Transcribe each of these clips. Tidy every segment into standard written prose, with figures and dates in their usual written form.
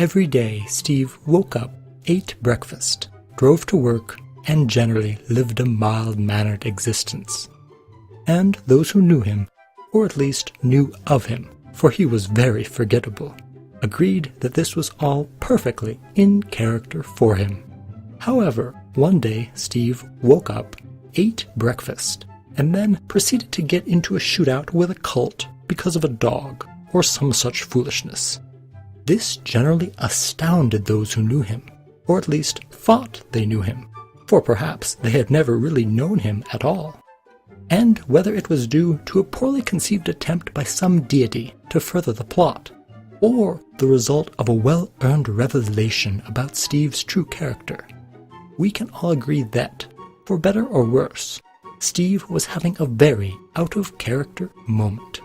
Every day, Steve woke up, ate breakfast, drove to work, and generally lived a mild-mannered existence. And those who knew him, or at least knew of him, for he was very forgettable, agreed that this was all perfectly in character for him. However, one day Steve woke up, ate breakfast, and then proceeded to get into a shootout with a cult because of a dog, or some such foolishness. This generally astounded those who knew him, or at least thought they knew him, for perhaps they had never really known him at all. And whether it was due to a poorly conceived attempt by some deity to further the plot, or the result of a well-earned revelation about Steve's true character, we can all agree that, for better or worse, Steve was having a very out-of-character moment.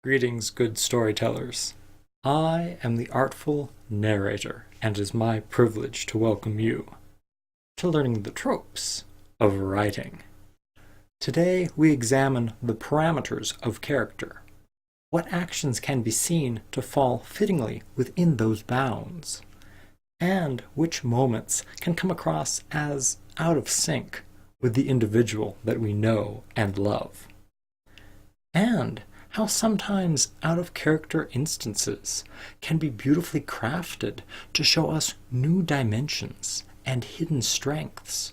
Greetings, good storytellers. I am the Artful Narrator, and it is my privilege to welcome you to learning the tropes of writing. Today we examine the parameters of character. What actions can be seen to fall fittingly within those bounds, and which moments can come across as out of sync with the individual that we know and love, and how sometimes out-of-character instances can be beautifully crafted to show us new dimensions and hidden strengths,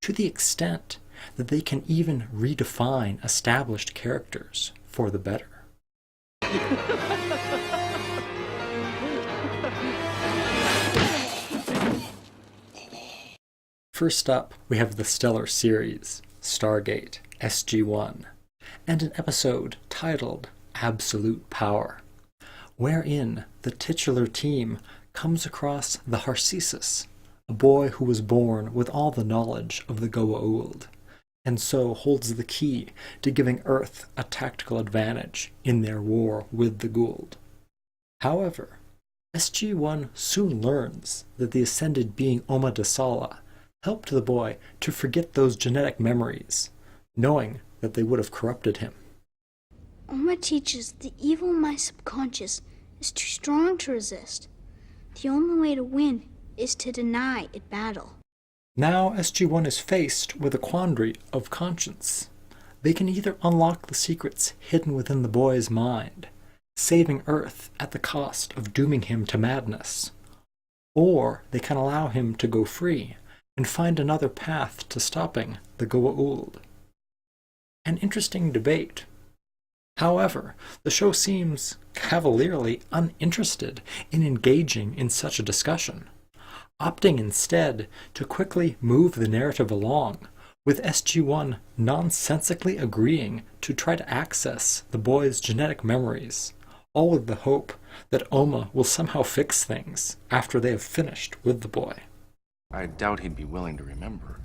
to the extent that they can even redefine established characters for the better. First up, we have the stellar series, Stargate SG-1, and an episode titled Absolute Power, wherein the titular team comes across the Harcesis, a boy who was born with all the knowledge of the Goa'uld, and so holds the key to giving Earth a tactical advantage in their war with the Goa'uld. However, SG-1 soon learns that the ascended being Oma Dasala helped the boy to forget those genetic memories, knowing that they would have corrupted him. Oma teaches the evil in my subconscious is too strong to resist. The only way to win is to deny it battle. Now SG-1 is faced with a quandary of conscience. They can either unlock the secrets hidden within the boy's mind, saving Earth at the cost of dooming him to madness, or they can allow him to go free and find another path to stopping the Goa'uld. An interesting debate. However, the show seems cavalierly uninterested in engaging in such a discussion, opting instead to quickly move the narrative along, with SG-1 nonsensically agreeing to try to access the boy's genetic memories, all with the hope that Oma will somehow fix things after they have finished with the boy. I doubt he'd be willing to remember.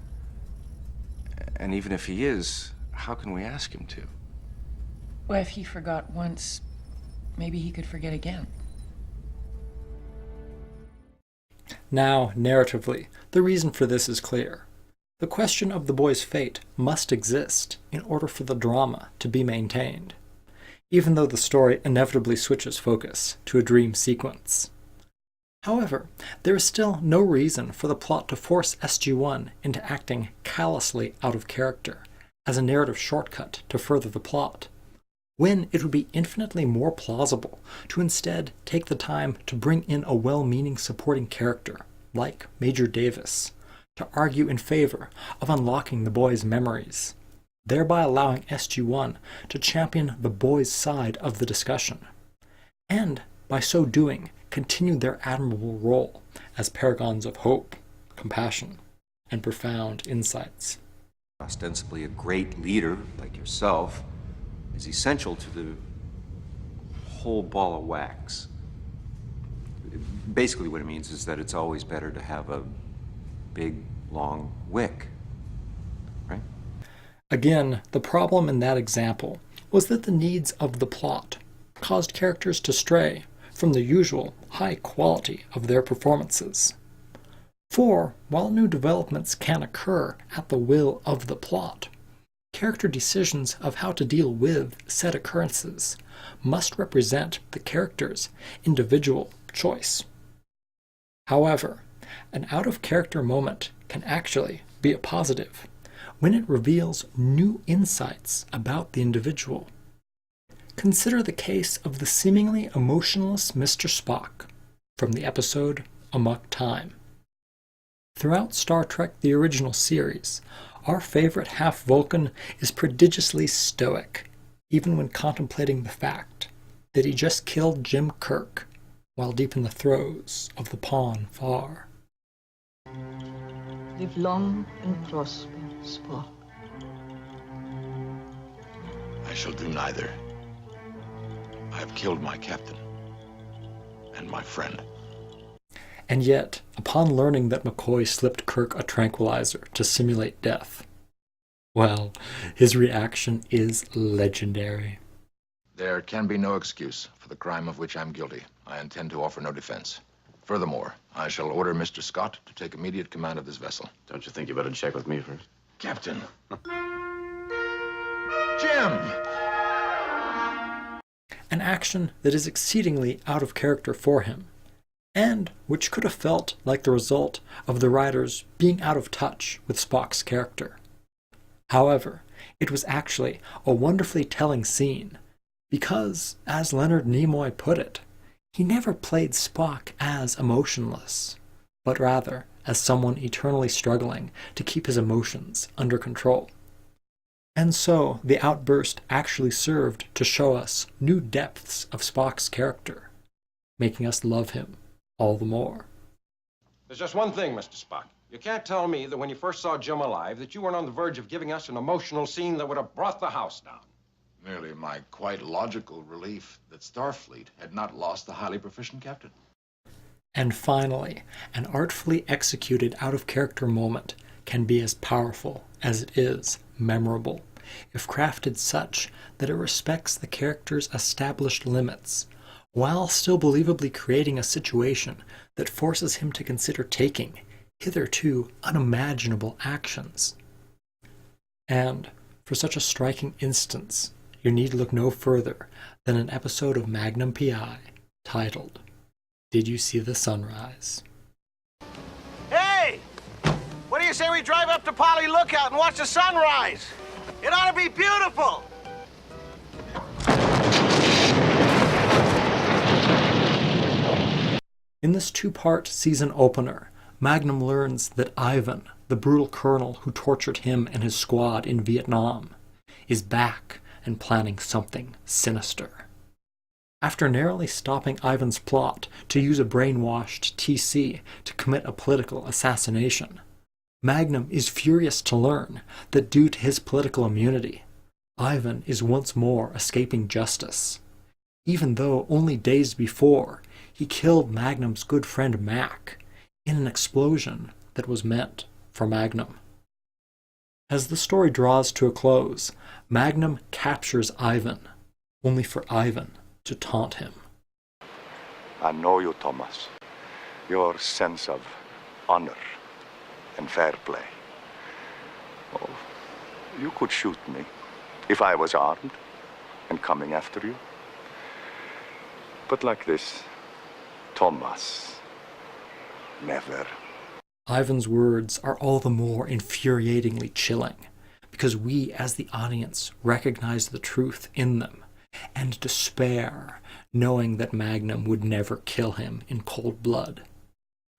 And even if he is, how can we ask him to? Well, if he forgot once, maybe he could forget again. Now, narratively, the reason for this is clear. The question of the boy's fate must exist in order for the drama to be maintained, even though the story inevitably switches focus to a dream sequence. However, there is still no reason for the plot to force SG-1 into acting callously out of character as a narrative shortcut to further the plot, when it would be infinitely more plausible to instead take the time to bring in a well-meaning supporting character, like Major Davis, to argue in favor of unlocking the boy's memories, thereby allowing SG-1 to champion the boy's side of the discussion, and by so doing continue their admirable role as paragons of hope, compassion, and profound insights. Ostensibly a great leader like yourself is essential to the whole ball of wax. Basically what it means is that it's always better to have a big, long wick, right? Again, the problem in that example was that the needs of the plot caused characters to stray from the usual high quality of their performances. For, while new developments can occur at the will of the plot, character decisions of how to deal with said occurrences must represent the character's individual choice. However, an out-of-character moment can actually be a positive when it reveals new insights about the individual. Consider the case of the seemingly emotionless Mr. Spock from the episode Amok Time. Throughout Star Trek the original series, our favorite half-Vulcan is prodigiously stoic, even when contemplating the fact that he just killed Jim Kirk while deep in the throes of the Pawn Far. Live long and prosper, Spock. I shall do neither. I have killed my captain and my friend. And yet, upon learning that McCoy slipped Kirk a tranquilizer to simulate death, well, his reaction is legendary. There can be no excuse for the crime of which I'm guilty. I intend to offer no defense. Furthermore, I shall order Mr. Scott to take immediate command of this vessel. Don't you think you better check with me first? Captain! Jim! An action that is exceedingly out of character for him, and which could have felt like the result of the writers being out of touch with Spock's character. However, it was actually a wonderfully telling scene, because, as Leonard Nimoy put it, he never played Spock as emotionless, but rather as someone eternally struggling to keep his emotions under control. And so the outburst actually served to show us new depths of Spock's character, making us love him all the more. There's just one thing, Mr. Spock. You can't tell me that when you first saw Jim alive that you weren't on the verge of giving us an emotional scene that would have brought the house down. Merely my quite logical relief that Starfleet had not lost the highly proficient captain. And finally, an artfully executed out-of-character moment can be as powerful as it is memorable, if crafted such that it respects the character's established limits, while still believably creating a situation that forces him to consider taking hitherto unimaginable actions. And for such a striking instance, you need look no further than an episode of Magnum P.I. titled, Did You See the Sunrise? Hey! What do you say we drive up to Polly Lookout and watch the sunrise? It ought to be beautiful! In this two-part season opener, Magnum learns that Ivan, the brutal colonel who tortured him and his squad in Vietnam, is back and planning something sinister. After narrowly stopping Ivan's plot to use a brainwashed TC to commit a political assassination, Magnum is furious to learn that due to his political immunity, Ivan is once more escaping justice, even though only days before he killed Magnum's good friend Mac in an explosion that was meant for Magnum. As the story draws to a close, Magnum captures Ivan, only for Ivan to taunt him. I know you, Thomas. Your sense of honor and fair play. Oh, you could shoot me if I was armed and coming after you. But like this, Thomas, never. Ivan's words are all the more infuriatingly chilling, because we as the audience recognize the truth in them, and despair, knowing that Magnum would never kill him in cold blood,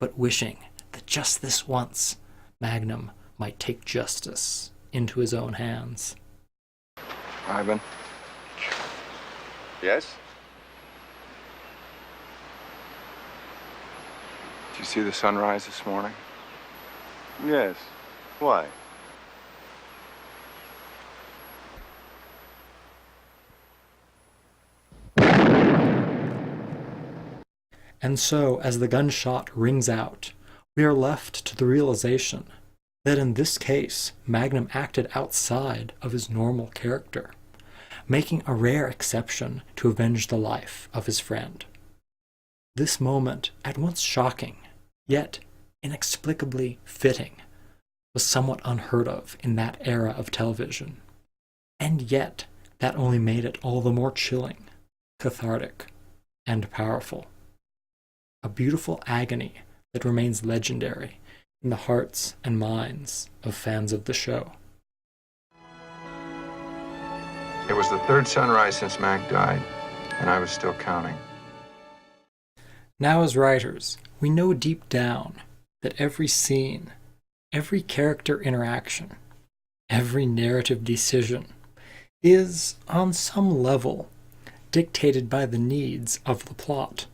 but wishing that just this once, Magnum might take justice into his own hands. Ivan? Yes? Did you see the sunrise this morning? Yes. Why? And so, as the gunshot rings out, we are left to the realization that in this case, Magnum acted outside of his normal character, making a rare exception to avenge the life of his friend. This moment, at once shocking, yet inexplicably fitting, was somewhat unheard of in that era of television, And yet, that only made it all the more chilling, cathartic, and powerful. A beautiful agony that remains legendary in the hearts and minds of fans of the show. It was the third sunrise since Mac died, and I was still counting. Now as writers, we know deep down that every scene, every character interaction, every narrative decision is, on some level, dictated by the needs of the plot,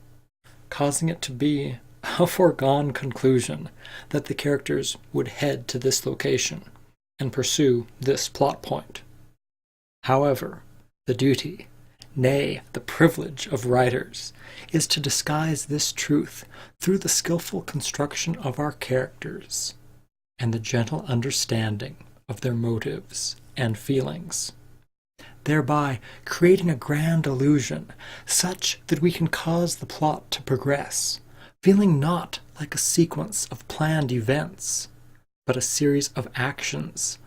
causing it to be a foregone conclusion that the characters would head to this location and pursue this plot point. However, the duty, nay, the privilege of writers, is to disguise this truth through the skillful construction of our characters and the gentle understanding of their motives and feelings, thereby creating a grand illusion such that we can cause the plot to progress, feeling not like a sequence of planned events, but a series of actions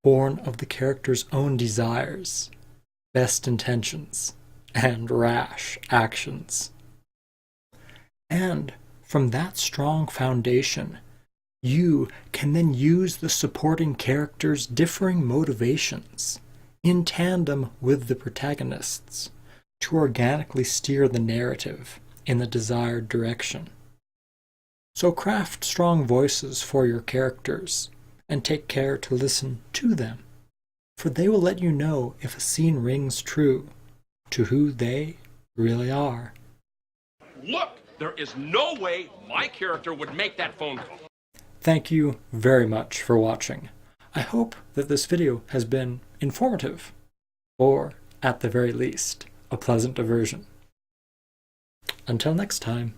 born of the character's own desires, best intentions, and rash actions. And from that strong foundation, you can then use the supporting characters' differing motivations in tandem with the protagonists to organically steer the narrative in the desired direction. So craft strong voices for your characters and take care to listen to them, for they will let you know if a scene rings true to who they really are. Look, there is no way my character would make that phone call. Thank you very much for watching. I hope that this video has been informative, or, at the very least, a pleasant diversion. Until next time.